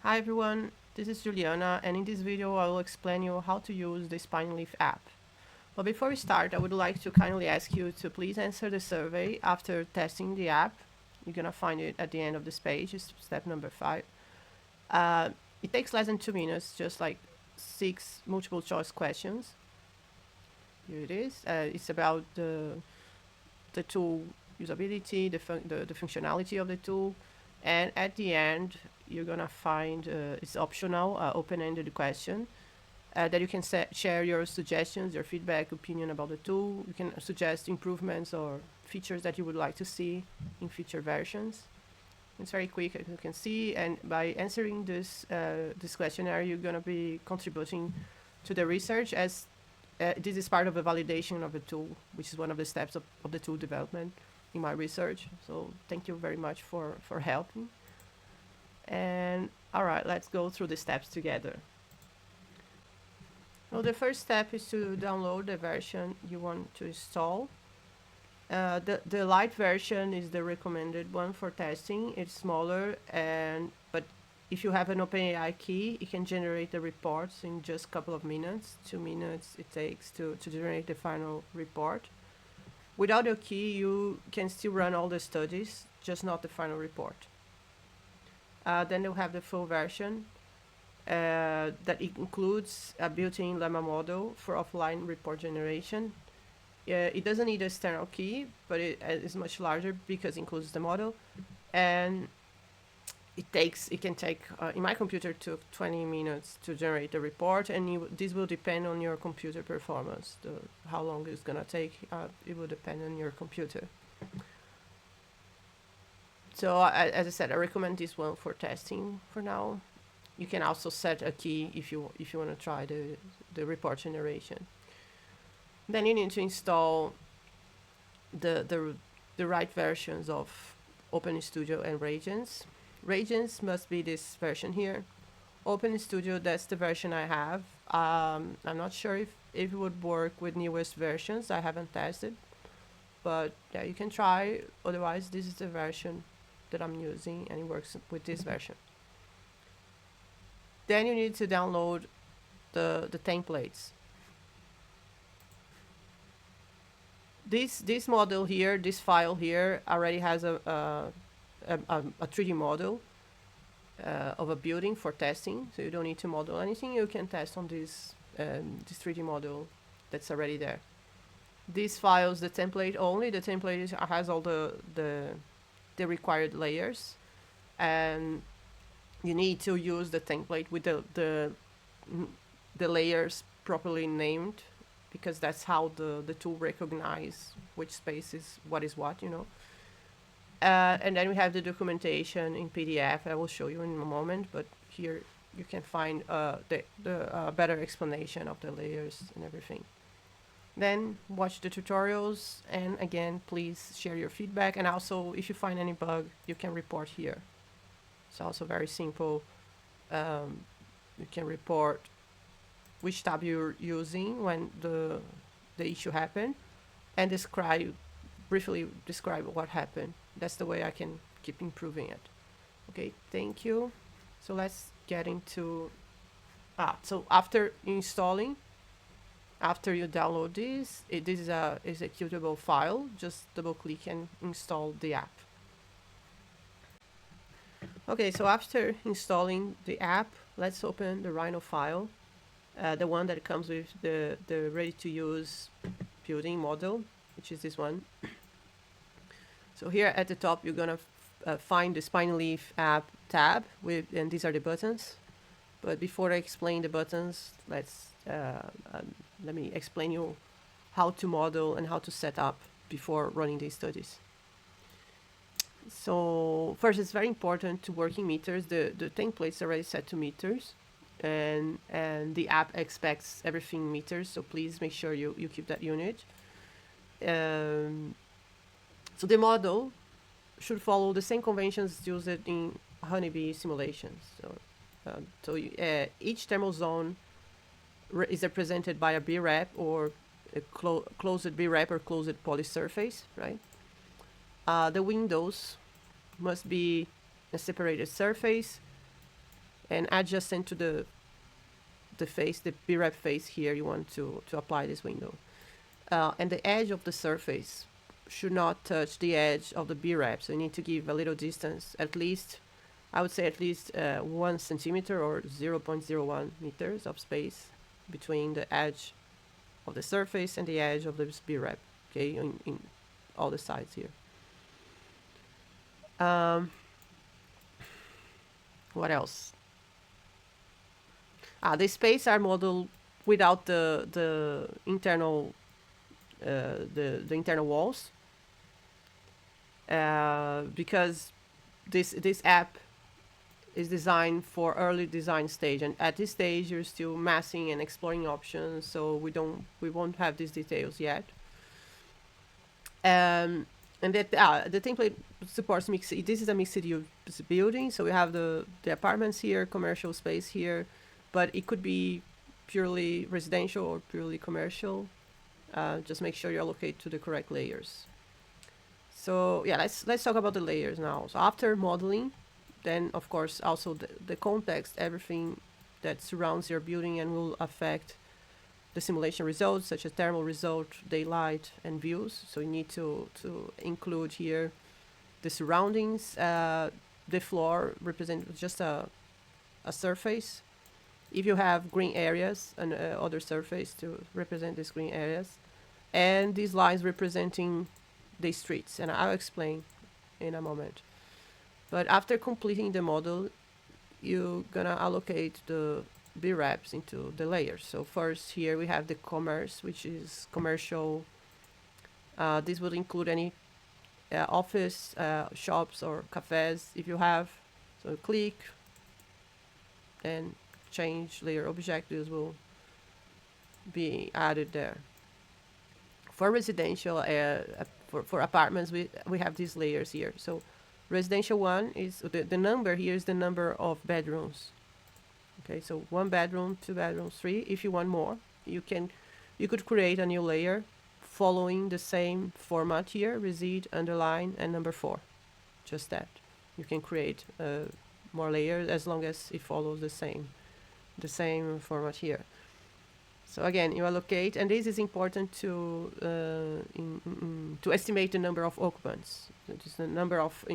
Hi everyone, this is Juliana, and in this video I will explain you how to use the SpinyLeaf app. But before we start, I would like to kindly ask you to please answer the survey after testing the app. You're gonna find it at the end of this page, it's step number 5. It takes less than 2 minutes, just like 6 multiple choice questions. Here it is. It's about the tool usability, the functionality of the tool, and at the end you're gonna find it's optional, open-ended question that you can share your suggestions, your feedback, opinion about the tool. You can suggest improvements or features that you would like to see in future versions. It's very quick, as you can see, and by answering this questionnaire, you're gonna be contributing to the research as this is part of the validation of the tool, which is one of the steps of the tool development in my research. So thank you very much for helping. And all right, let's go through the steps together. Well, the first step is to download the version you want to install. The light version is the recommended one for testing. It's smaller, but if you have an OpenAI key, it can generate the reports in just a couple of minutes. 2 minutes it takes to generate the final report. Without a key, you can still run all the studies, just not the final report. Then you'll have the full version that includes a built-in lemma model for offline report generation. It doesn't need an external key, but it is much larger because it includes the model, and it can take in my computer took 20 minutes to generate the report, and this will depend on your computer performance. How long it's gonna take, it will depend on your computer. So as I said, I recommend this one for testing for now. You can also set a key if you want to try the report generation. Then you need to install the right versions of OpenStudio and Regents. Regents must be this version here. OpenStudio, that's the version I have. I'm not sure if it would work with newest versions. I haven't tested, but yeah, you can try. Otherwise, this is the version that I'm using, and it works with this version. Then you need to download the templates. This model here, this file here, already has a 3D model of a building for testing, so you don't need to model anything. You can test on this 3D model that's already there. These files, the template only. The template has all the required layers, and you need to use the template with the layers properly named, because that's how the tool recognize which space is what, you know. And then we have the documentation in PDF. I will show you in a moment, but here you can find the better explanation of the layers and everything. Then watch the tutorials, and again, please share your feedback, and also if you find any bug, you can report here. It's also very simple. You can report which tab you're using when the issue happened, and briefly describe what happened. That's the way I can keep improving it. Okay, thank you. So let's get into so after installing, after you download this, this is a executable file. Just double click and install the app. Okay, so after installing the app, let's open the Rhino file, the one that comes with the ready-to-use building model, which is this one. So here at the top, you're gonna find the SpinyLeaf App tab and these are the buttons. But before I explain the buttons, let me explain you how to model and how to set up before running these studies. So first, it's very important to work in meters. The template's already set to meters, and the app expects everything meters. So please make sure you keep that unit. So the model should follow the same conventions used in honeybee simulations. So each thermal zone is represented by a B-rep or a closed B-rep or closed polysurface, right? The windows must be a separated surface. and adjacent to the face, the BREP face here, you want to apply this window. And the edge of the surface should not touch the edge of the BREP, so you need to give a little distance, at least, I would say at least 1 centimeter or 0.01 meters of space between the edge of the surface and the edge of this BREP, okay, in all the sides here. What else? The space are modeled without the internal the internal walls, because this app is designed for early design stage, and at this stage you're still massing and exploring options, so we won't have these details yet. And that the template supports mixed. This is a mixed use building, so we have the apartments here, commercial space here, but it could be purely residential or purely commercial. Just make sure you allocate to the correct layers. So yeah, let's talk about the layers now. So after modeling, then of course also the context, everything that surrounds your building and will affect the simulation results, such as thermal result, daylight, and views. So you need to include here the surroundings. The floor represents just a surface. If you have green areas and other surface to represent these green areas, and these lines representing the streets, and I'll explain in a moment. But after completing the model, you're gonna allocate the BREPs into the layers. So first here we have the commerce, which is commercial. This would include any office, shops, or cafes if you have. So click and change layer objectives will be added there. For residential, for apartments, we have these layers here. So residential one is the number here is the number of bedrooms. Okay, so 1 bedroom, 2 bedrooms, 3. If you want more, you could create a new layer following the same format here: resid, underline, and number 4. Just that. You can create more layers as long as it follows the same format here. So again, you allocate, and this is important to estimate the number of occupants. Just the number of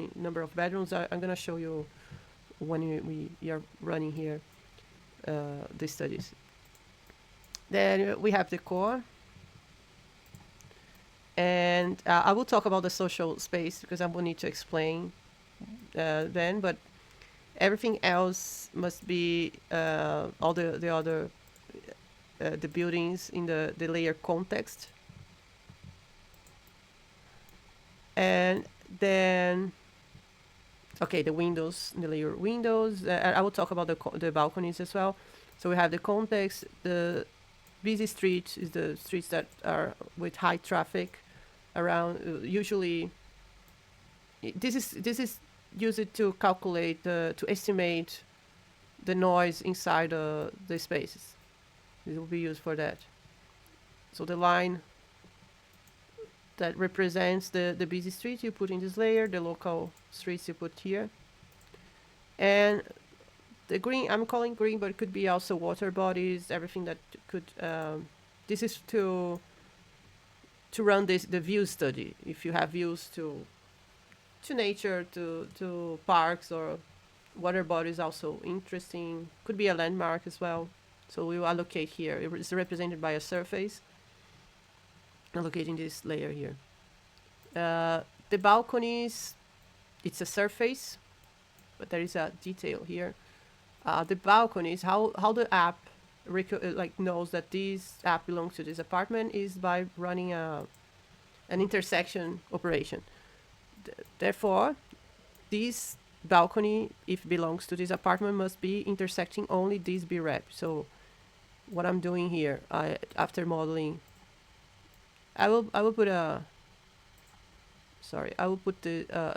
bedrooms. I'm gonna show you when we are running here the studies. Then we have the core, and I will talk about the social space because I will need to explain then. But everything else must be all the other the buildings in the layer context. And then, okay, the windows, the layer windows. I will talk about the balconies as well. So we have the context. The busy streets is the streets that are with high traffic around. Usually, this is used to calculate to estimate the noise inside the spaces. It will be used for that. So the line that represents the busy street you put in this layer, the local streets you put here. And the green, I'm calling green, but it could be also water bodies, everything that could, this is to run the view study. If you have views to nature, to parks, or water bodies, also interesting. Could be a landmark as well. So we will allocate here. It's represented by a surface. Allocating this layer here. The balconies, it's a surface, but there is a detail here. The balconies, how the app knows that this app belongs to this apartment is by running an intersection operation. Therefore, this balcony, if it belongs to this apartment, must be intersecting only this BREP. So what I'm doing here, after modeling, I will put a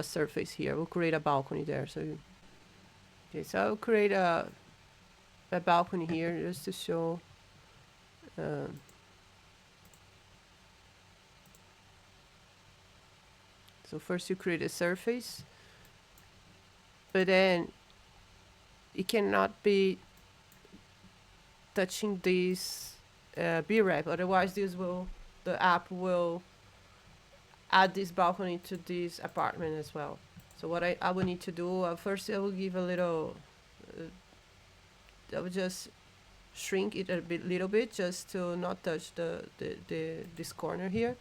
surface here. We'll create a balcony there. So so I'll create a balcony here just to show. So first you create a surface, but then it cannot be touching this B-wrap, otherwise the app will add this balcony to this apartment as well. So what I will need to do, first I will give a little, I will just shrink it a little bit just to not touch this corner here.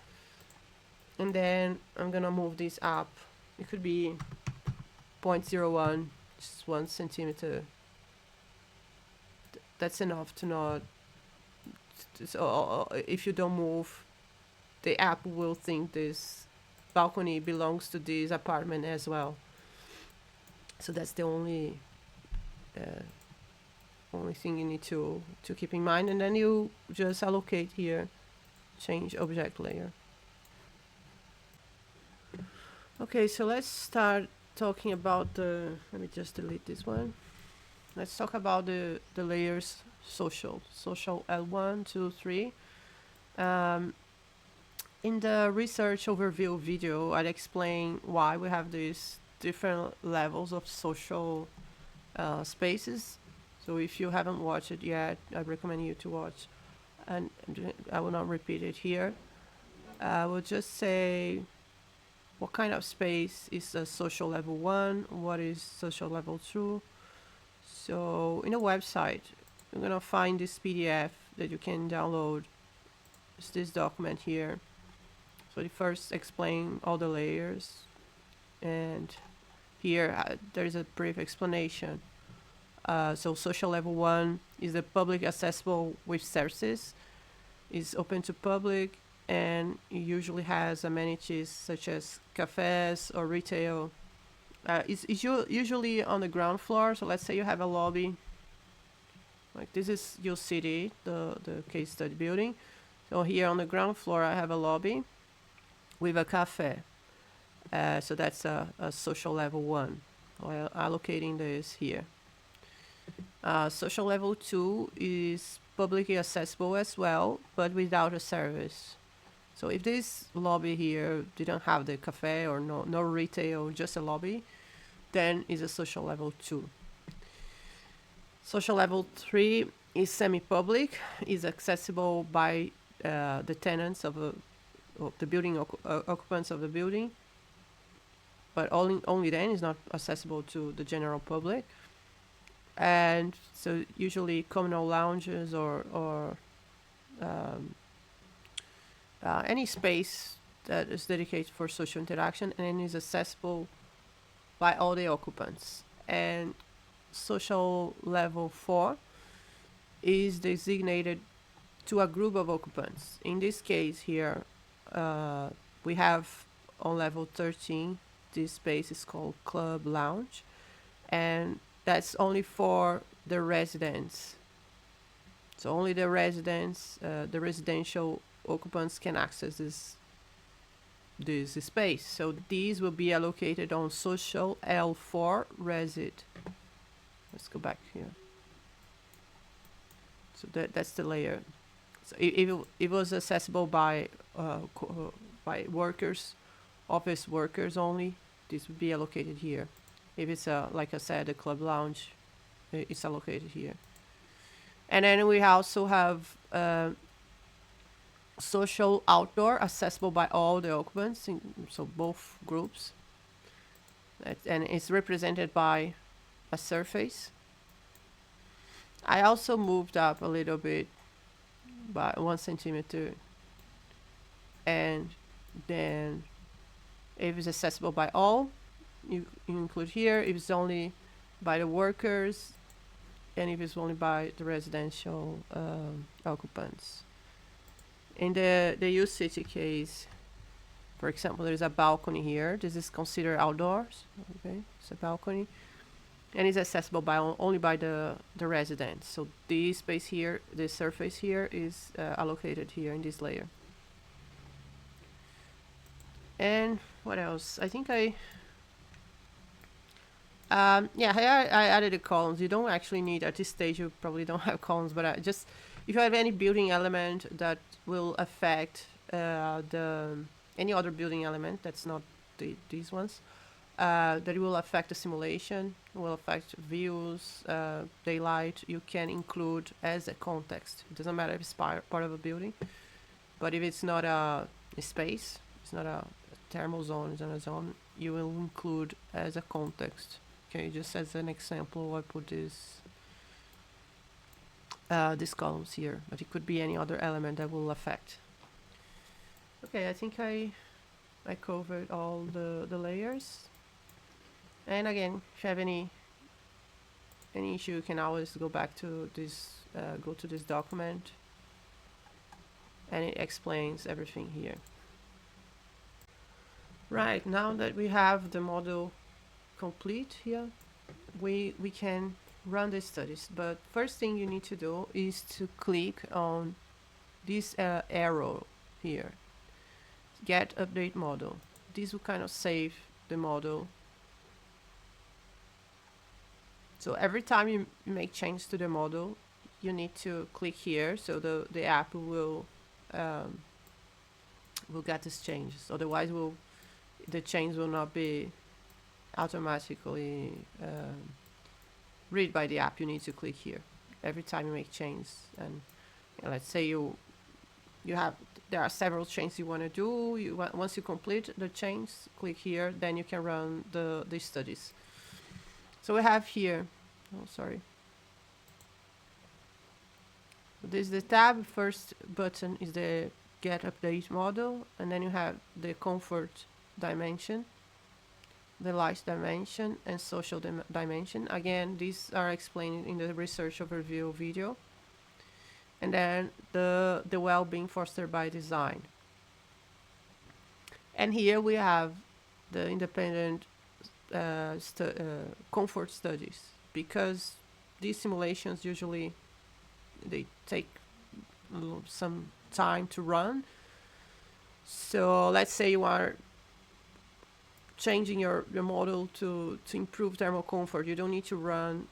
And then I'm gonna move this up. It could be 0.01, just 1 centimeter. That's enough to not, so if you don't move, the app will think this balcony belongs to this apartment as well. So that's the only thing you need to keep in mind. And then you just allocate here, change object layer. Okay, so let's start talking about let me just delete this one. Let's talk about the layers social L1, 2, 3. In the research overview video, I'd explain why we have these different levels of social spaces. So if you haven't watched it yet, I recommend you to watch. And I will not repeat it here. I will just say what kind of space is a social level 1, what is social level 2. So in a website, you're gonna find this PDF that you can download. It's this document here. So it first explain all the layers, and here there's a brief explanation. So social level 1 is the public accessible with services. It's open to public, and it usually has amenities such as cafes or retail. It's usually on the ground floor. So let's say you have a lobby. Like this is your city, the case study building. So here on the ground floor, I have a lobby with a cafe. So that's a social level 1. Well, allocating this here. Social level 2 is publicly accessible as well, but without a service. So if this lobby here didn't have the cafe or no retail, just a lobby, then is a social level 2. Social level 3 is semi-public, is accessible by the tenants of the building, occupants of the building, but only then is not accessible to the general public. And so usually communal lounges or any space that is dedicated for social interaction and is accessible by all the occupants. And social level 4 is designated to a group of occupants. In this case here, we have on level 13, this space is called Club Lounge, and that's only for the residents. So only the residents, the residential occupants can access this space. So these will be allocated on social L4 resid. Let's go back here. So that's the layer. So it was accessible by workers, office workers only, this would be allocated here. If it's like I said, a club lounge, it's allocated here. And then we also have social outdoor, accessible by all the occupants, so both groups. And it's represented by a surface. I also moved up a little bit by 1 centimeter. And then if it's accessible by all, you include here. If it's only by the workers, and if it's only by the residential occupants. In the U-City case, for example, there's a balcony here. This is considered outdoors. Okay, it's a balcony, and it's accessible by only by the residents. So this space here, this surface here, is allocated here in this layer. And what else? I think I added the columns. You don't actually need, at this stage, you probably don't have columns, but if you have any building element that will affect any other building element that's not these ones, that it will affect the simulation, will affect views, daylight. You can include as a context. It doesn't matter if it's part of a building, but if it's not a space, it's not a thermal zone, it's not a zone, you will include as a context. Okay, just as an example, I put these columns here, but it could be any other element that will affect. Okay, I think I covered all the layers. And again, if you have any issue, you can always go back to this, go to this document, and it explains everything here. Right, now that we have the model complete here, we can run the studies. But first thing you need to do is to click on this arrow here, get update model. This will kind of save the model. So every time you make change to the model, you need to click here, so the app will get these changes. Otherwise, the change will not be automatically read by the app. You need to click here every time you make change. And let's say there are several changes you want to do. Once you complete the change, click here. Then you can run the studies. So we have here, this is the tab. First button is the get update model, and then you have the comfort dimension, the light dimension, and social dimension. Again, these are explained in the research overview video. And then the well-being fostered by design. And here we have the independent comfort studies, because these simulations usually they take some time to run. So let's say you are changing your model to improve thermal comfort. You don't need to run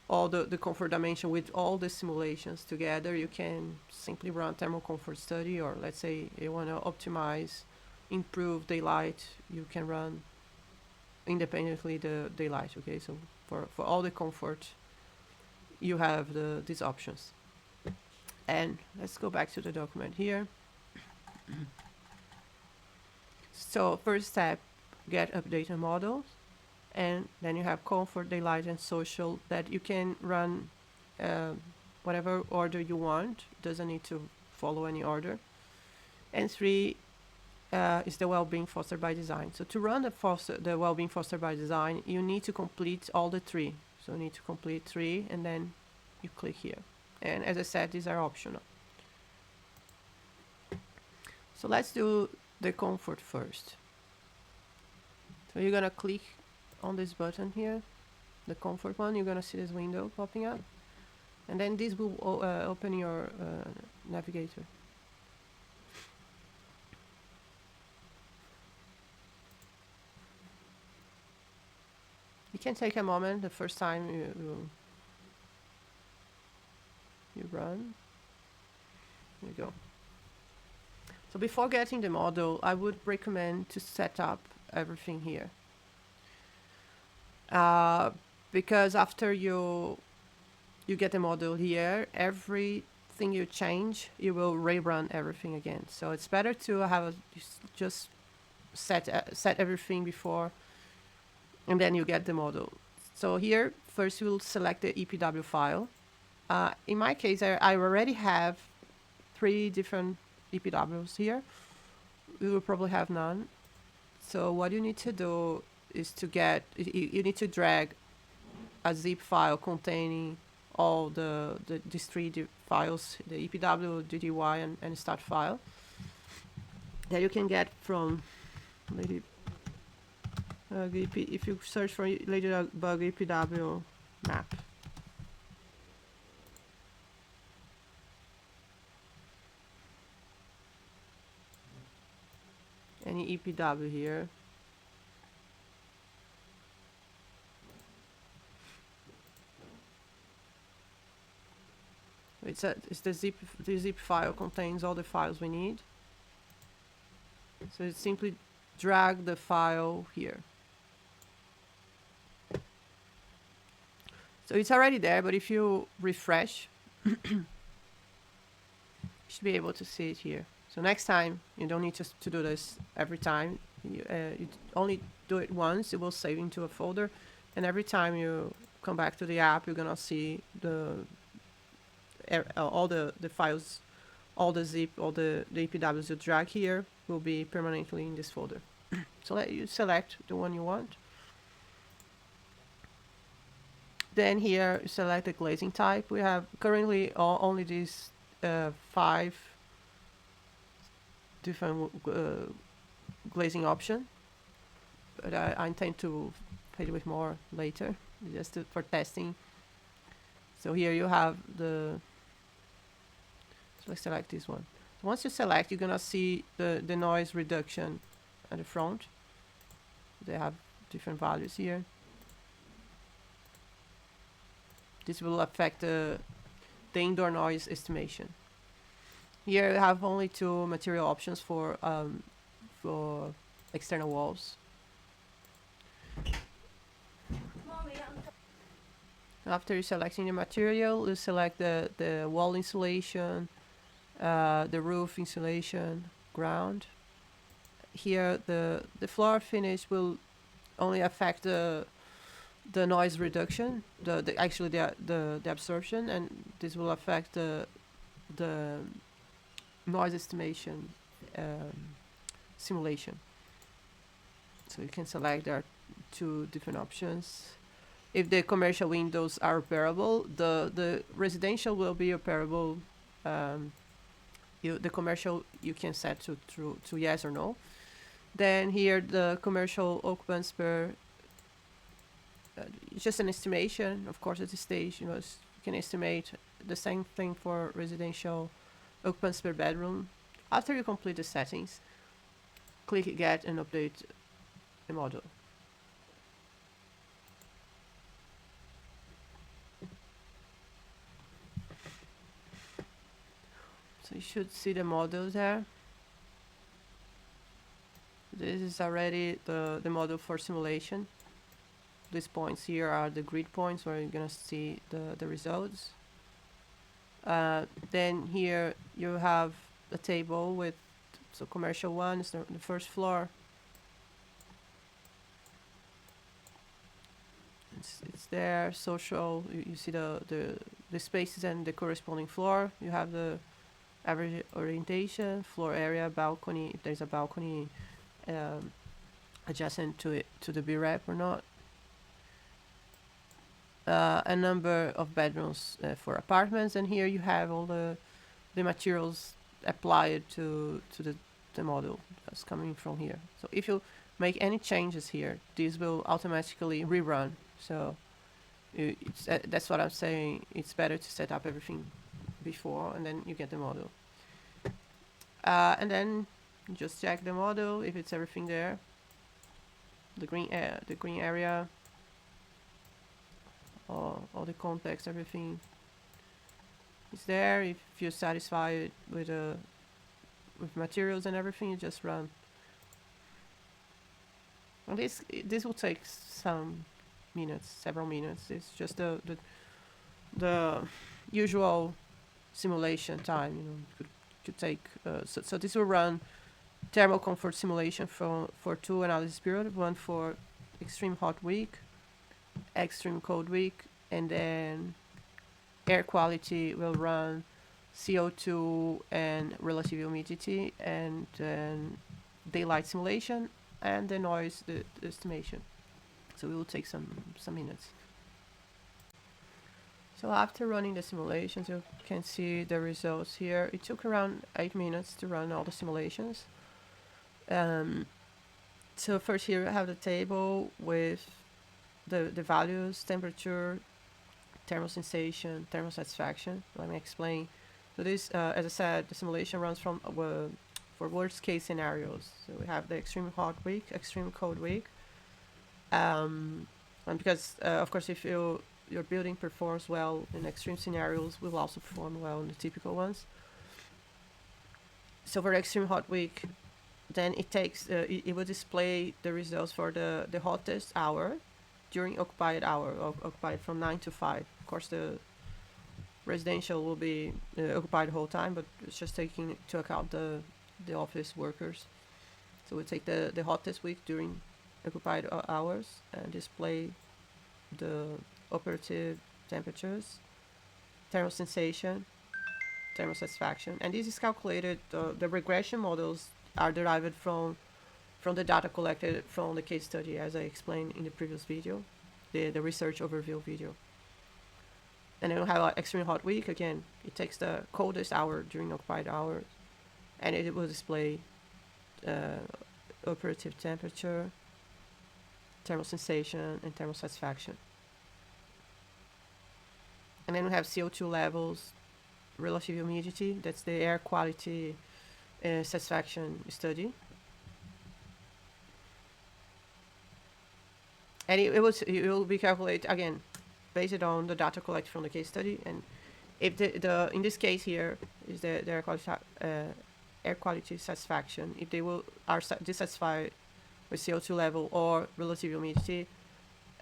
all the comfort dimension with all the simulations together. You can simply run thermal comfort study, or let's say you want to optimize, improve daylight, you can run independently the daylight. Okay, so for all the comfort you have these options. And let's go back to the document here. So first step, get updated models, and then you have comfort, daylight, and social, that you can run whatever order you want. Doesn't need to follow any order. And 3 is the well-being fostered by design. So to run the well-being fostered by design, you need to complete all the 3. So you need to complete 3, and then you click here. And as I said, these are optional. So let's do the comfort first. So you're gonna click on this button here, the comfort one. You're gonna see this window popping up, and then this will open your navigator. You can take a moment the first time you run. Here you go. So before getting the model, I would recommend to set up everything here. Because after you get the model here, everything you change, you will rerun everything again. So it's better to have just set everything before, and then you get the model. So here, first you'll select the EPW file. In my case, I already have 3 different EPWs here. You will probably have none. So what you need to do is you need to drag a zip file containing all these 3 files, the EPW, DDY, and start file, that you can get from if you search for Ladybug EPW map. Any EPW here. It's the zip file contains all the files we need. So it's simply drag the file here. So it's already there, but if you refresh, you should be able to see it here. So next time, you don't need to do this every time. You only do it once, it will save into a folder. And every time you come back to the app, you're gonna see all the files, all the zip, all the APWs you drag here will be permanently in this folder. So let you select the one you want. Then here you select the glazing type. We have currently only these 5 different glazing option, but I intend to play with more later, just for testing. So here you have the. So let's select this one. Once you select, you're gonna see the noise reduction at the front. They have different values here. This will affect the indoor noise estimation. Here we have only 2 material options for external walls. After selecting the material, you select the wall insulation, the roof insulation, ground. Here the floor finish will only affect the noise reduction, actually the absorption, and this will affect the noise estimation simulation. So you can select, there are 2 different options. If the commercial windows are operable, the residential will be operable. The commercial you can set to yes or no. Then here the commercial occupants per it's just an estimation. Of course, at this stage, you can estimate the same thing for residential occupants per bedroom. After you complete the settings, click Get and update the model. So you should see the model there. This is already the model for simulation. These points here are the grid points where you're gonna see the results. Then here you have a table with commercial one is the first floor. It's there. Social, you see the spaces and the corresponding floor. You have the average orientation, floor area, balcony, if there's a balcony adjacent to it, to the B-rep or not. A number of bedrooms for apartments, and here you have all the materials applied to the model that's coming from here. So if you make any changes here, this will automatically rerun. So that's what I'm saying. It's better to set up everything before, and then you get the model. And then just check the model if it's everything there. The green area. All the context, everything is there. If you're satisfied with materials and everything, you just run. And this will take some minutes, several minutes. It's just the usual simulation time. Could take. So this will run thermal comfort simulation for 2 analysis periods, one for extreme hot week, extreme cold week, and then air quality will run CO2 and relative humidity, and then daylight simulation and the noise the estimation. So it will take some minutes. So after running the simulations, you can see the results here. It took around 8 minutes to run all the simulations. So first here I have the table with the values, temperature, thermal sensation, thermal satisfaction. Let me explain. So this, as I said, the simulation runs from for worst case scenarios. So we have the extreme hot week, extreme cold week, and because of course if your building performs well in extreme scenarios, will also perform well in the typical ones. So for the extreme hot week, then it takes it will display the results for the hottest hour during occupied hour, occupied from 9 to 5. Of course, the residential will be occupied the whole time, but it's just taking into account the office workers. So we take the hottest week during occupied hours and display the operative temperatures, thermal sensation, thermal satisfaction, and this is calculated. The regression models are derived from the data collected from the case study, as I explained in the previous video, the research overview video. And then we have an extreme hot week. Again, it takes the coldest hour during occupied hours, and it will display operative temperature, thermal sensation, and thermal satisfaction. And then we have CO2 levels, relative humidity. That's the air quality satisfaction study. And it will be calculated again based on the data collected from the case study. And if the in this case here is the air quality satisfaction, if they are dissatisfied with CO2 level or relative humidity,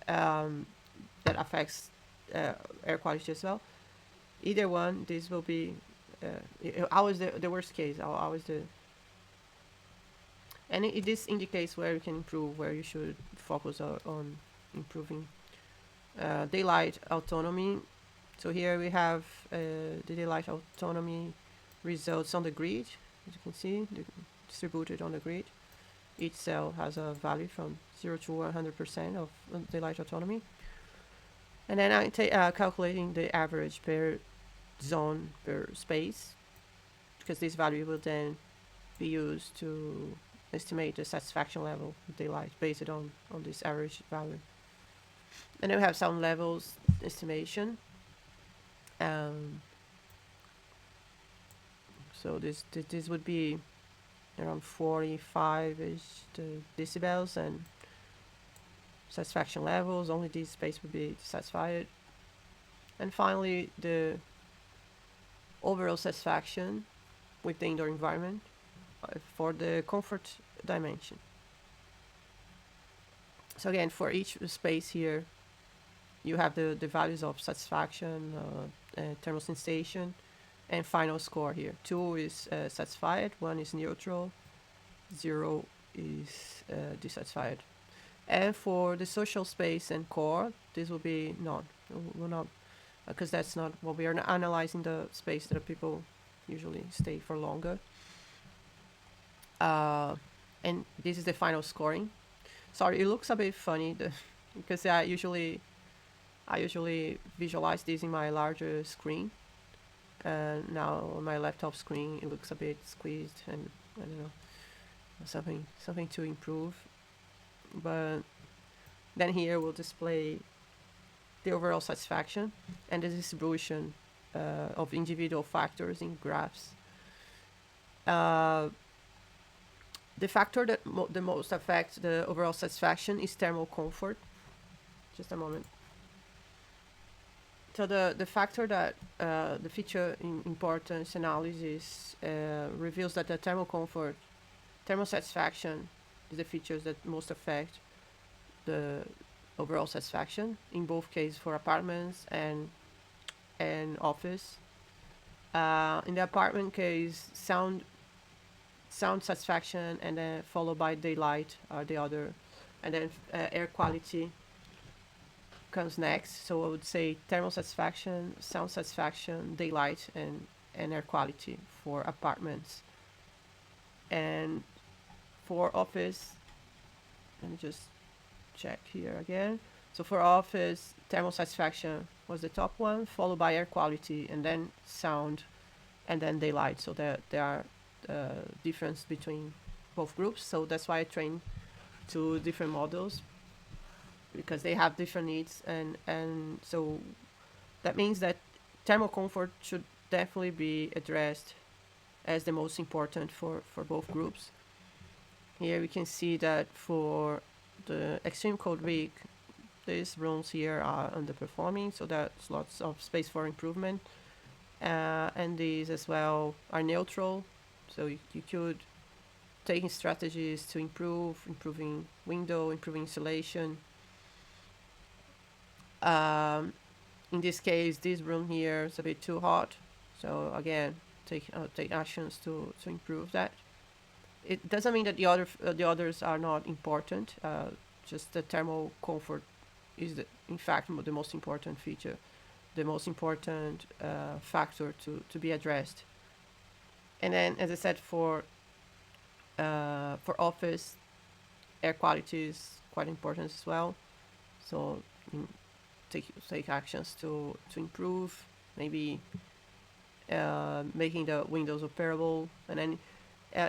that affects air quality as well. Either one, this will be always the worst case. Always the and this indicates where you can improve, where you should focus on improving. Daylight autonomy. So here we have the daylight autonomy results on the grid. As you can see, distributed on the grid. Each cell has a value from 0 to 100% of daylight autonomy. And then I'm calculating the average per zone per space, because this value will then be used to estimate the satisfaction level of daylight based on this average value. And then we have sound levels estimation. So this would be around 45-ish decibels, and satisfaction levels, only this space would be satisfied. And finally, the overall satisfaction with the indoor environment for the comfort dimension. So again, for each space here, you have the values of satisfaction, thermal sensation, and final score here. 2 is satisfied, 1 is neutral, 0 is dissatisfied. And for the social space and core, this will be none. Will not, because that's not what we are analyzing, the space that people usually stay for longer. And this is the final scoring. Sorry, it looks a bit funny because I usually visualize this in my larger screen. And now on my laptop screen, it looks a bit squeezed, and I don't know, something to improve. But then here we'll display the overall satisfaction and the distribution of individual factors in graphs. The factor that the most affects the overall satisfaction is thermal comfort. Just a moment. So the factor that the feature importance analysis reveals that the thermal comfort, thermal satisfaction is the features that most affect the overall satisfaction in both cases for apartments and office. In the apartment case, sound satisfaction, and then followed by daylight are the other, and then air quality comes next. So I would say thermal satisfaction, sound satisfaction, daylight, and air quality for apartments. And for office, let me just check here again. So for office, thermal satisfaction was the top one, followed by air quality, and then sound, and then daylight. So there are difference between both groups. So that's why I trained 2 different models, because they have different needs, and so that means that thermal comfort should definitely be addressed as the most important for both groups. Here we can see that for the extreme cold week, these rooms here are underperforming, so there's lots of space for improvement, and these as well are neutral, so you could take strategies to improving window, improving insulation, Um, in this case, this room here is a bit too hot. So again, take actions to improve that. It doesn't mean that the others are not important. Just the thermal comfort is in fact the most important feature, the most important factor to be addressed. And then, as I said, for office, air quality is quite important as well. So mm, take actions to improve, maybe making the windows operable. And then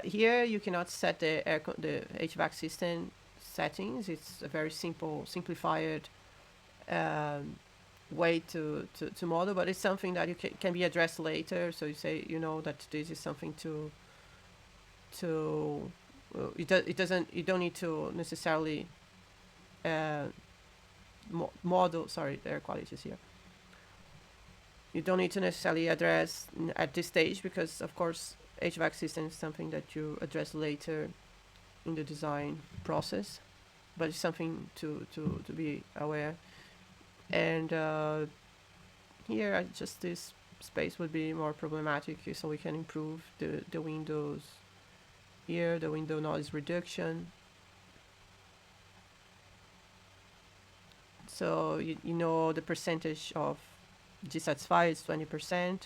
here you cannot set the HVAC system settings. It's a very simplified um, way to model, but it's something that you can be addressed later. So you say, that this is something to it doesn't, you don't need to necessarily uh, model, sorry, the air quality is here. You don't need to necessarily address at this stage, because of course HVAC system is something that you address later in the design process, but it's something to be aware. And here, just this space would be more problematic, so we can improve the windows here, the window noise reduction. So you know the percentage of dissatisfied is 20%,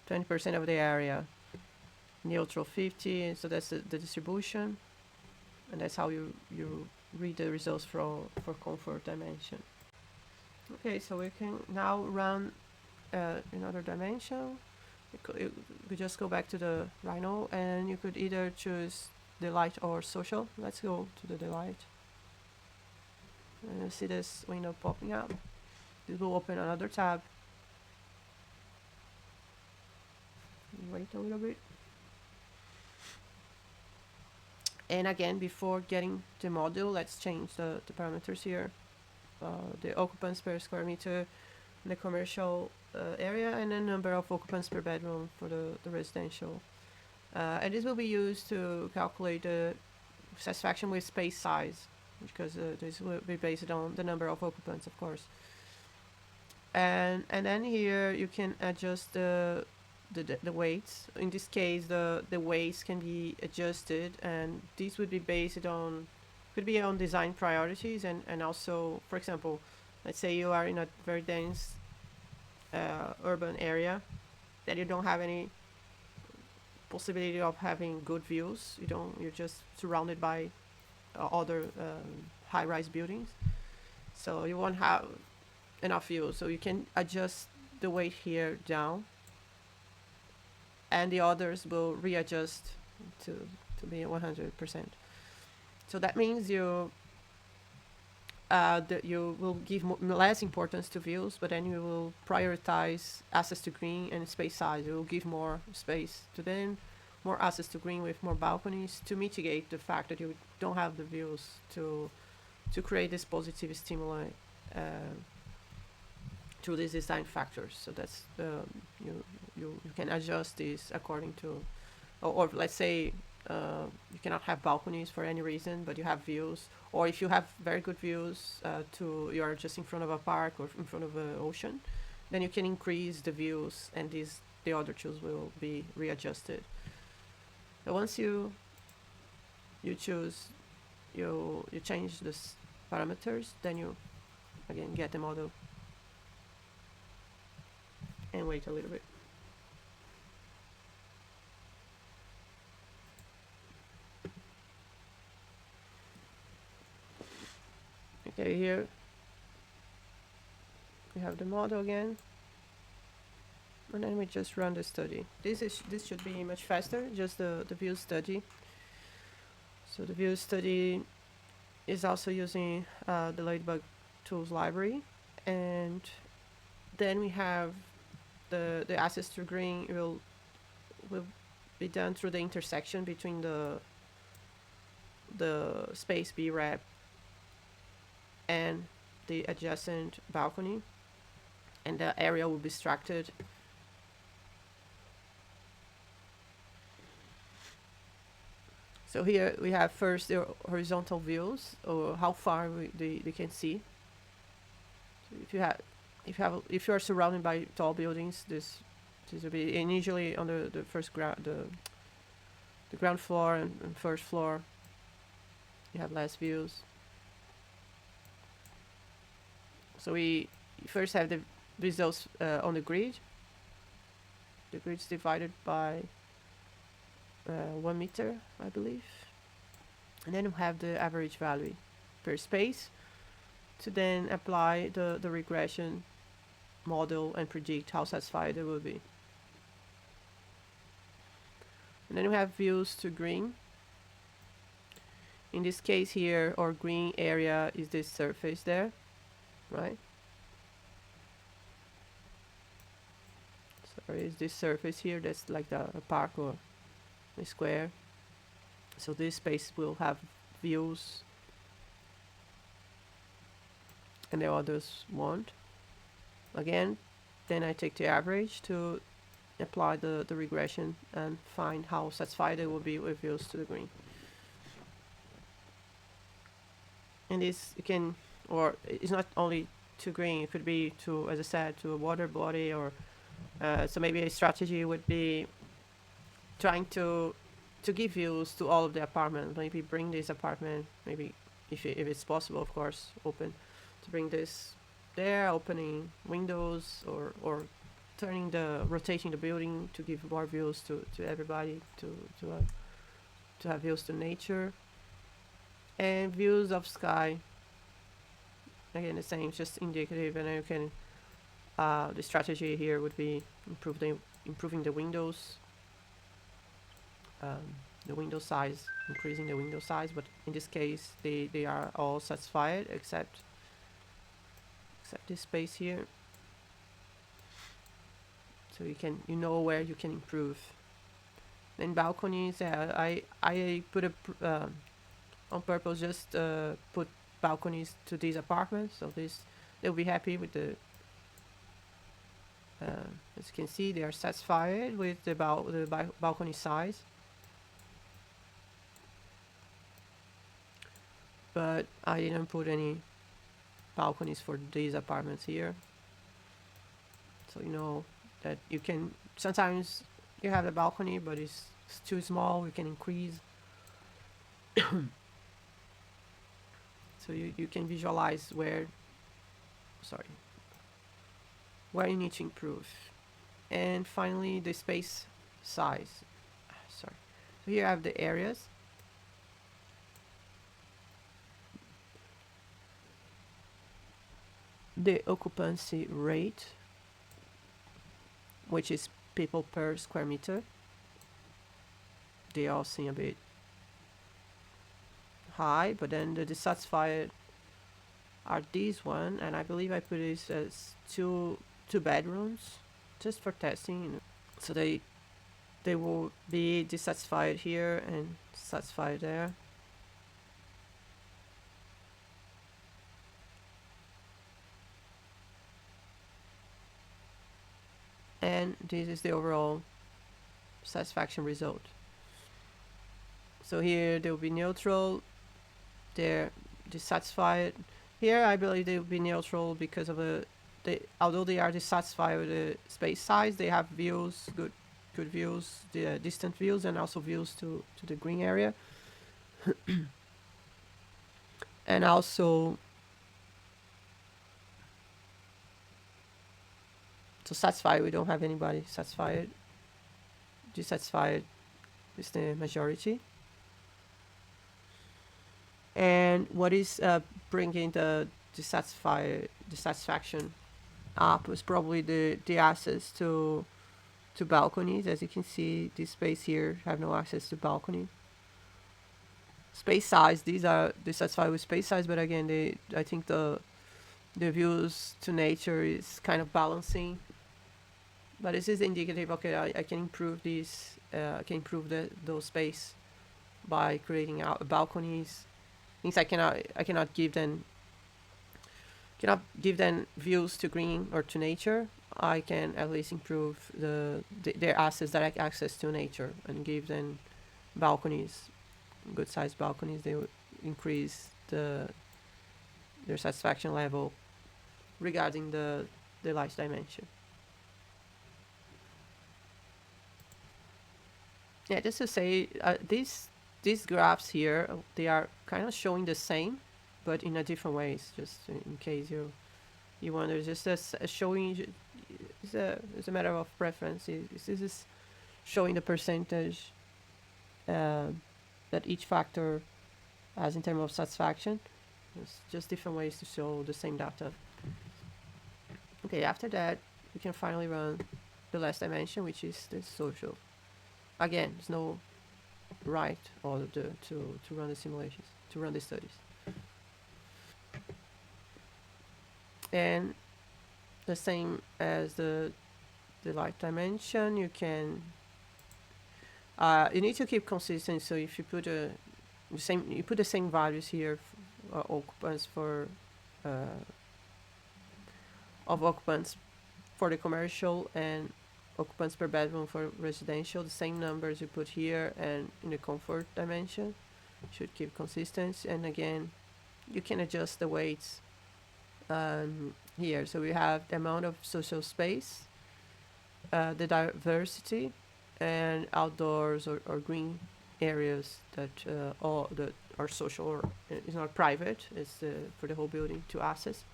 20% of the area, neutral 50. So that's the distribution, and that's how you read the results for comfort dimension. Okay, so we can now run another dimension. You could just go back to the Rhino, and you could either choose delight or social. Let's go to the delight. And you see this window popping up. This will open another tab. Wait a little bit. And again, before getting the model, let's change the parameters here. The occupants per square meter in the commercial area, and the number of occupants per bedroom for the residential. And this will be used to calculate the satisfaction with space size, because this will be based on the number of occupants, of course. And then here you can adjust the weights. In this case, the weights can be adjusted, and these would be based on, could be on design priorities, and also, for example, let's say you are in a very dense urban area that you don't have any possibility of having good views. You're just surrounded by other high-rise buildings, so you won't have enough views. So you can adjust the weight here down, and the others will readjust to be 100%. So that means you will give less importance to views, but then you will prioritize access to green and space size. You will give more space to them, more access to green with more balconies, to mitigate the fact that you don't have the views, to create this positive stimuli through these design factors. So that's you can adjust this according to, or let's say you cannot have balconies for any reason, but you have views, or if you have very good views, you're just in front of a park or in front of an ocean, then you can increase the views, and the other choose will be readjusted. So once you choose, you change this parameters, then you again get the model and wait a little bit. Okay, here we have the model again, and then we just run the study. This should be much faster, just the view study. So the view study is also using the Ladybug tools library, and then we have the access to green will be done through the intersection between the space B wrap and the adjacent balcony, and the area will be structured. So here we have first the horizontal views, or how far they can see. So if you have, if you are surrounded by tall buildings, this will be, and usually on the first ground, the ground floor and first floor, you have less views. So we first have the results on the grid. The grid's divided by 1 meter, I believe. And then we have the average value per space to then apply the regression model and predict how satisfied it will be. And then we have views to green. In this case here, our green area is this surface there, right? So is this surface here that's like a park or a square. So this space will have views and the others won't. Again, then I take the average to apply the regression and find how satisfied it will be with views to the green. And this you can, or it's not only to green, it could be to, as I said, to a water body, or so maybe a strategy would be trying to give views to all of the apartments. Maybe bring this apartment, maybe if it's possible, of course, open to bring this there, opening windows, or turning rotating the building to give more views to everybody, to have views to nature and views of sky. Again, the same, just indicative, and then you can the strategy here would be improving the windows, the window size, increasing the window size, but in this case they are all satisfied except this space here. So you know where you can improve. Then balconies, I put on purpose just put balconies to these apartments, so they'll be happy with the as you can see, they are satisfied with the balcony size. But I didn't put any balconies for these apartments here. So you know that you can, sometimes you have a balcony but it's too small, you can increase. So you can visualize where you need to improve. And finally, the space size. So here I have the areas. The occupancy rate, which is people per square meter. They all seem a bit high, but then the dissatisfied are these one, and I believe I put this as two bedrooms just for testing. So they will be dissatisfied here and satisfied there. And this is the overall satisfaction result. So here they will be neutral, they're dissatisfied. Here I believe they will be neutral because of although they are dissatisfied with the space size, they have views, good views, the distant views, and also views to the green area. And also, so satisfied, we don't have anybody satisfied. Dissatisfied is the majority. And what is bringing the dissatisfaction up was probably the access to balconies. As you can see, this space here have no access to balcony. Space size, these are dissatisfied with space size, but again, I think the views to nature is kind of balancing. But this is indicative. Okay, I can improve these. I can improve those space by creating out balconies. Things I cannot give them views to green or to nature. I can at least improve their assets, direct access to nature, and give them balconies, good sized balconies. They would increase their satisfaction level regarding the the light dimension. Yeah, just to say, these graphs here, they are kind of showing the same, but in a different ways. Just in case you wonder, just as showing, it's a matter of preference. This is showing the percentage that each factor has in terms of satisfaction. It's just different ways to show the same data. Okay, after that, we can finally run the last dimension, which is the social. Again, there's no right order to run the simulations, to run the studies. And the same as the light dimension, you can you need to keep consistent. So if you put the same values here, occupants for of occupants for the commercial and occupants per bedroom for residential, the same numbers you put here and in the comfort dimension should keep consistent. And again, you can adjust the weights here. So we have the amount of social space, the diversity, and outdoors or green areas that all that are social or it's not private. It's for the whole building to access.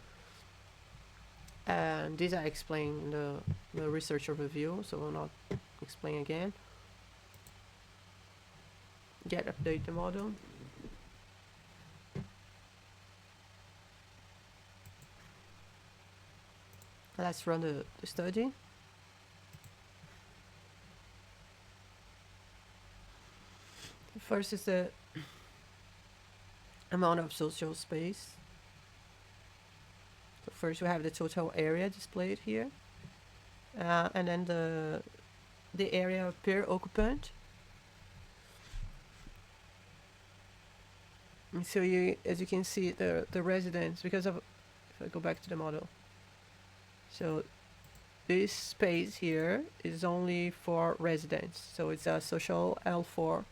And these I explain in the research overview, so I'll not explain again. Update the model. Let's run the study. First is the amount of social space. So first we have the total area displayed here, and then the area per occupant. And so as you can see, the residents, because of, if I go back to the model, so this space here is only for residents, so it's a social L4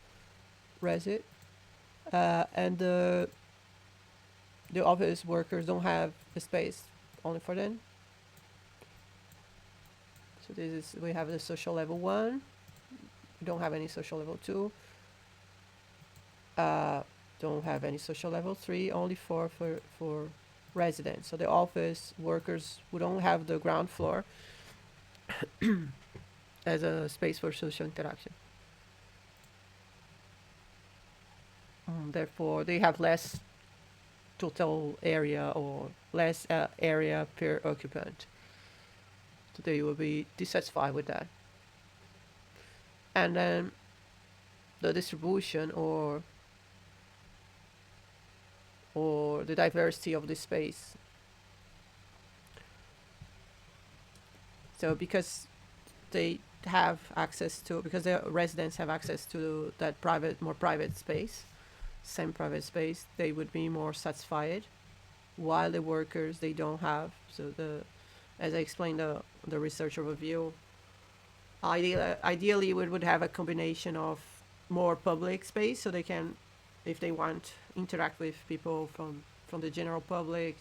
resid, and the office workers don't have the space only for them. So we have the social level 1. We don't have any social level 2. Don't have any social level 3. Only for residents. So the office workers who don't have the ground floor as a space for social interaction. Therefore, they have less total area or less area per occupant. So they will be dissatisfied with that. And then the distribution or the diversity of the space. So because they have access to, because the residents have access to that more private space, same private space, they would be more satisfied, while the workers, they don't have. So as I explained the research overview, ideally we would have a combination of more public space, so they can, if they want, interact with people from the general public,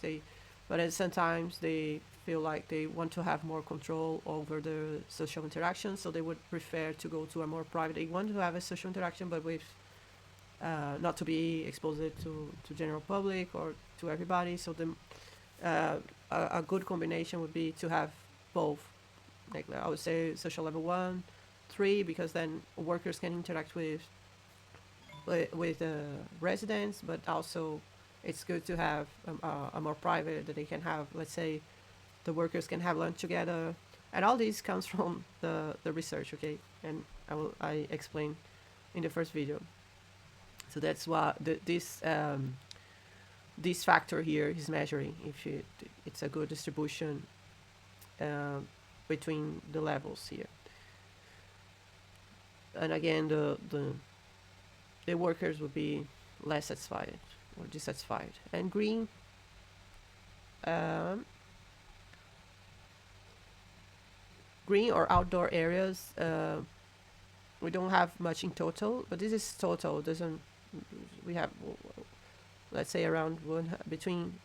but at sometimes they feel like they want to have more control over the social interaction, so they would prefer to go to a more private. They want to have a social interaction, but with not to be exposed to general public or to everybody. So a good combination would be to have both. Like I would say social level 1, 3, because then workers can interact with residents, but also it's good to have a more private, that they can have, let's say, the workers can have lunch together, and all this comes from the research, okay? And I explained in the first video. So that's what this factor here is measuring, if it's a good distribution between the levels here. And again, the workers would be less satisfied or dissatisfied. And green, green or outdoor areas, we don't have much in total, but this is total. We have, let's say, around between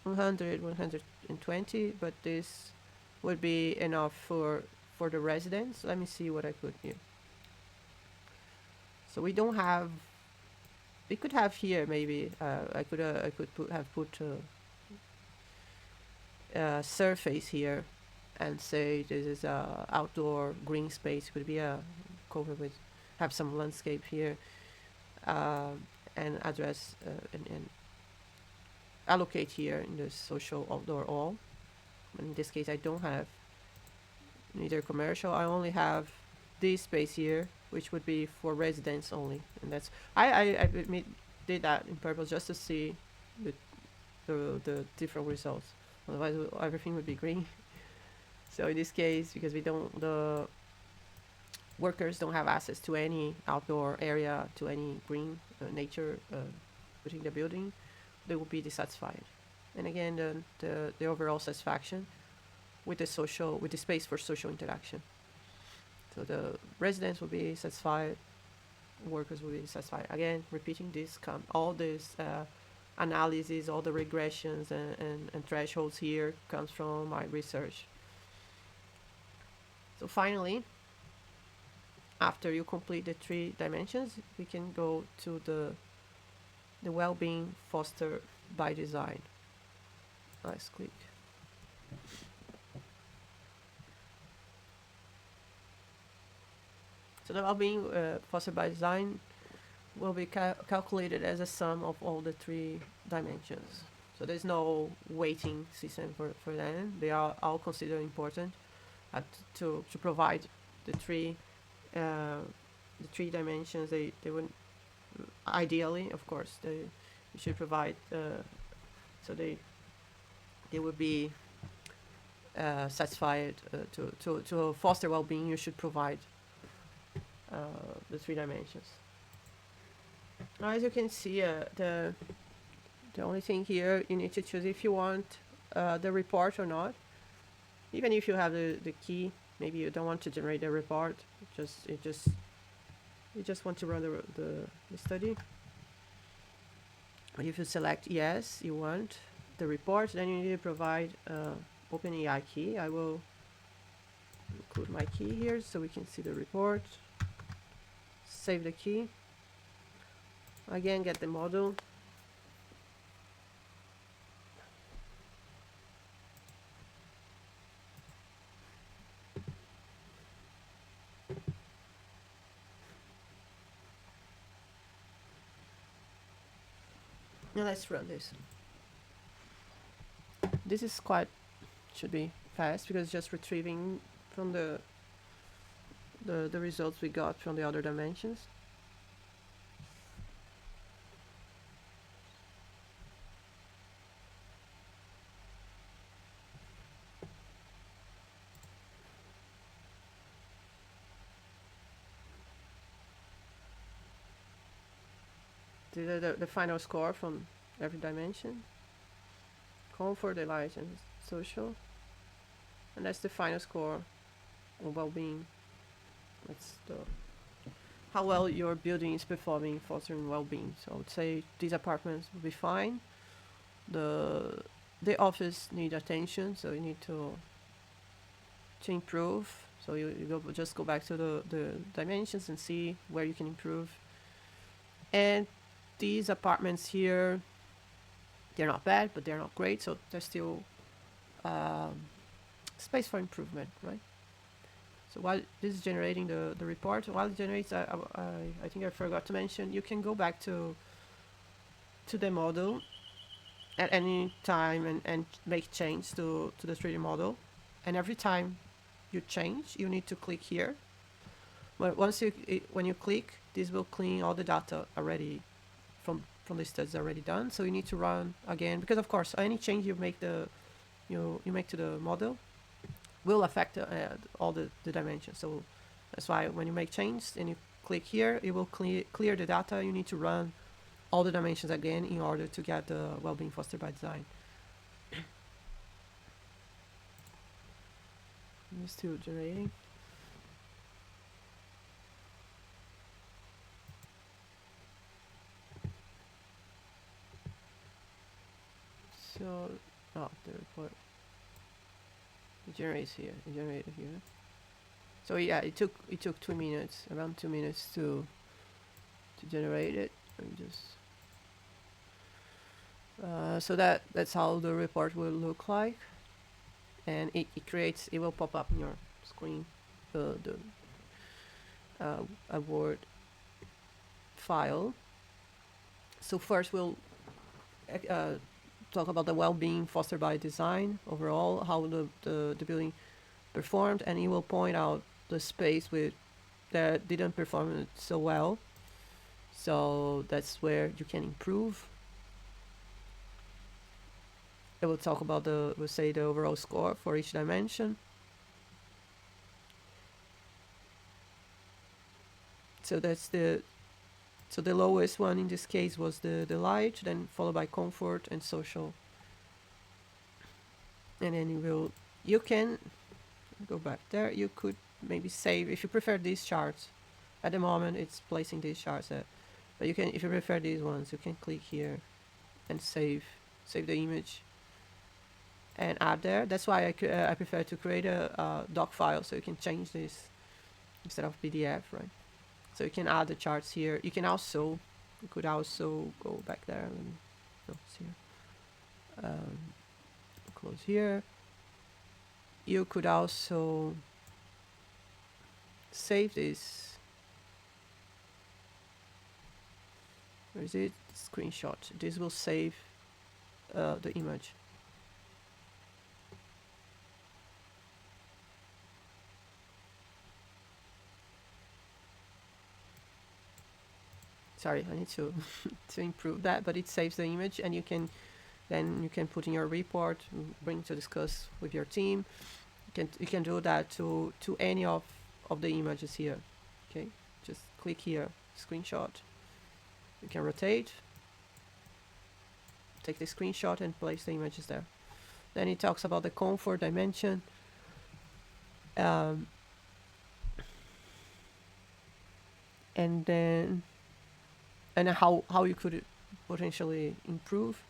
100 120, but this would be enough for the residents. Let me see what I put here. So we don't have. We could have here maybe. I could put a surface here, and say this is a outdoor green space. Could be a covered with, have some landscape here, and address and allocate here in the social outdoor all. In this case, I don't have neither commercial. I only have this space here, which would be for residents only, and that's did that in purpose just to see the the different results. Otherwise, everything would be green. So in this case, because we don't, the workers don't have access to any outdoor area, to any green nature within the building, they will be dissatisfied. And again, the overall satisfaction with the space for social interaction. So the residents will be satisfied, workers will be satisfied. Again, repeating this, all this analysis, all the regressions and thresholds here comes from my research. So finally, after you complete the 3 dimensions, we can go to the well-being fostered by design. Let's click. So the well-being fostered by design will be calculated as a sum of all the 3 dimensions. So there's no weighting system for them. They are all considered important to provide the 3 dimensions. They would ideally, of course, they should provide so they would be satisfied to foster well-being. You should provide the 3 dimensions. Now, as you can see, the only thing here you need to choose if you want the report or not. Even if you have the key, maybe you don't want to generate a report. You just want to run the study. But if you select yes, you want the report, then you need to provide OpenAI key. I will include my key here so we can see the report. Save the key. Again, get the model. Now let's run this. This is should be fast because it's just retrieving from the results we got from the other dimensions. The final score from every dimension. Comfort, delight, and social. And that's the final score on well-being. That's how well your building is performing, fostering well-being. So I would say these apartments will be fine. The office need attention, so you need to improve. So you just go back to the dimensions and see where you can improve. And these apartments here, they're not bad, but they're not great, so there's still space for improvement, right? So while this is generating the report, while it generates, I think I forgot to mention, you can go back to the model at any time and make change to the 3D model. And every time you change, you need to click here. But when you click, this will clean all the data already from the studies already done. So you need to run again, because of course any change you make you make to the model will affect all the dimensions. So that's why when you make change and you click here, it will clear the data. You need to run all the dimensions again in order to get the well-being fostered by design. It's still generating. So, the report. It generates here. It generated here. So yeah, it took 2 minutes, around 2 minutes to generate it. Let me just so that's how the report will look like, and it will pop up in your screen the a Word file. So first we'll uh, talk about the well-being fostered by design overall, how the building performed, and it will point out the space that didn't perform so well. So that's where you can improve. It will talk about we'll say the overall score for each dimension. So the lowest one in this case was the light, then followed by comfort and social. And then you can go back there. You could maybe save if you prefer these charts. At the moment, it's placing these charts there, but you can, if you prefer these ones, you can click here and save the image and add there. That's why I prefer to create a doc file, so you can change this instead of PDF, right? So you can add the charts here. You could also go back there and here. Close here. You could also save this. Where is it? Screenshot. This will save the image. Sorry, I need to to improve that, but it saves the image, and you can put in your report, bring to discuss with your team. You can do that to any of the images here. Okay, just click here, screenshot. You can rotate, take the screenshot, and place the images there. Then it talks about the comfort dimension. And then how you could potentially improve.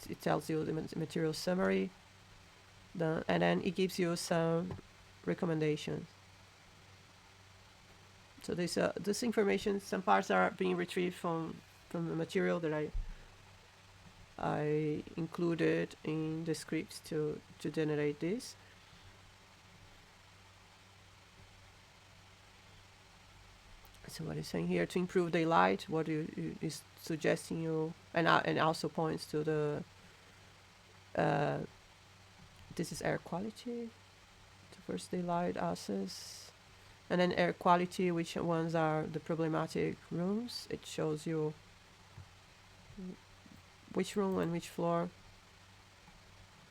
It tells you the material summary, and then it gives you some recommendations. So this information, some parts are being retrieved from the material that I included in the scripts to generate this. So what is saying here, to improve daylight, what is suggesting you, and also points to the this is air quality, the first daylight access, and then air quality, which ones are the problematic rooms. It shows you which room and which floor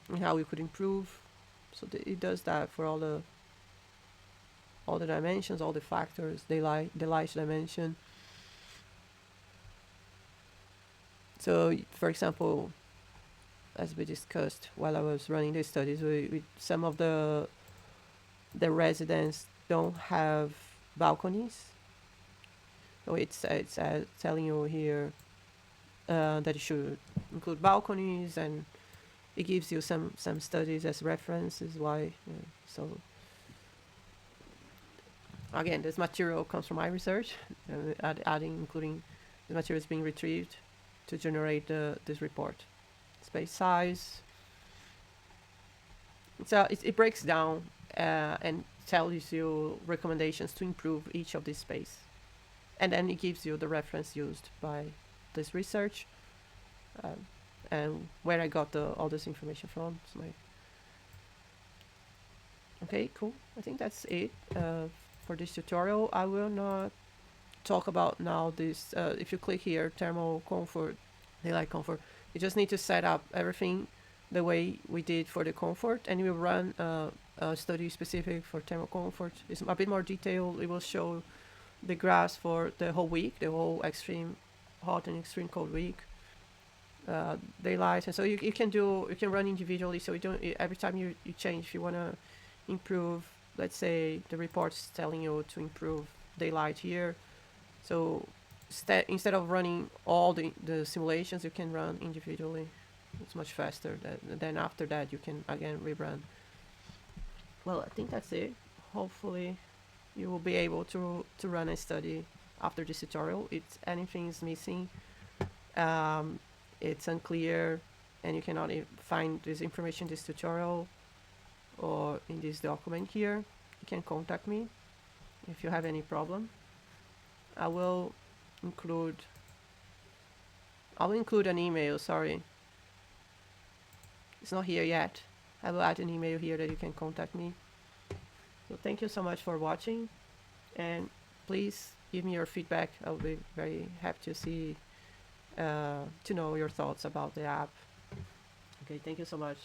and how you could improve. So it does that for all the dimensions, all the factors, the light dimension. So, for example, as we discussed while I was running these studies, some of the residents don't have balconies. So it's telling you here that you should include balconies, and it gives you some studies as references why. So again, this material comes from my research, including the materials being retrieved to generate this report. Space size. So it breaks down and tells you recommendations to improve each of these space, and then it gives you the reference used by this research and where I got all this information from. Okay, cool. I think that's it for this tutorial. I will not talk about now this. If you click here, thermal comfort, daylight comfort, you just need to set up everything the way we did for the comfort, and we'll run a study specific for thermal comfort. It's a bit more detailed. It will show the graphs for the whole week, the whole extreme hot and extreme cold week, daylight, and so you can run individually. So you don't, every time you change, if you want to improve, let's say the report's telling you to improve daylight here, so instead of running all the simulations, you can run individually. It's much faster. Then after that, you can again rerun. Well, I think that's it. Hopefully, you will be able to run a study after this tutorial. If anything is missing, it's unclear, and you cannot find this information in this tutorial or in this document here, you can contact me if you have any problem. I will include an email, sorry. It's not here yet. I will add an email here that you can contact me. So thank you so much for watching, and please give me your feedback. I'll be very happy to see, to know your thoughts about the app. Okay, thank you so much.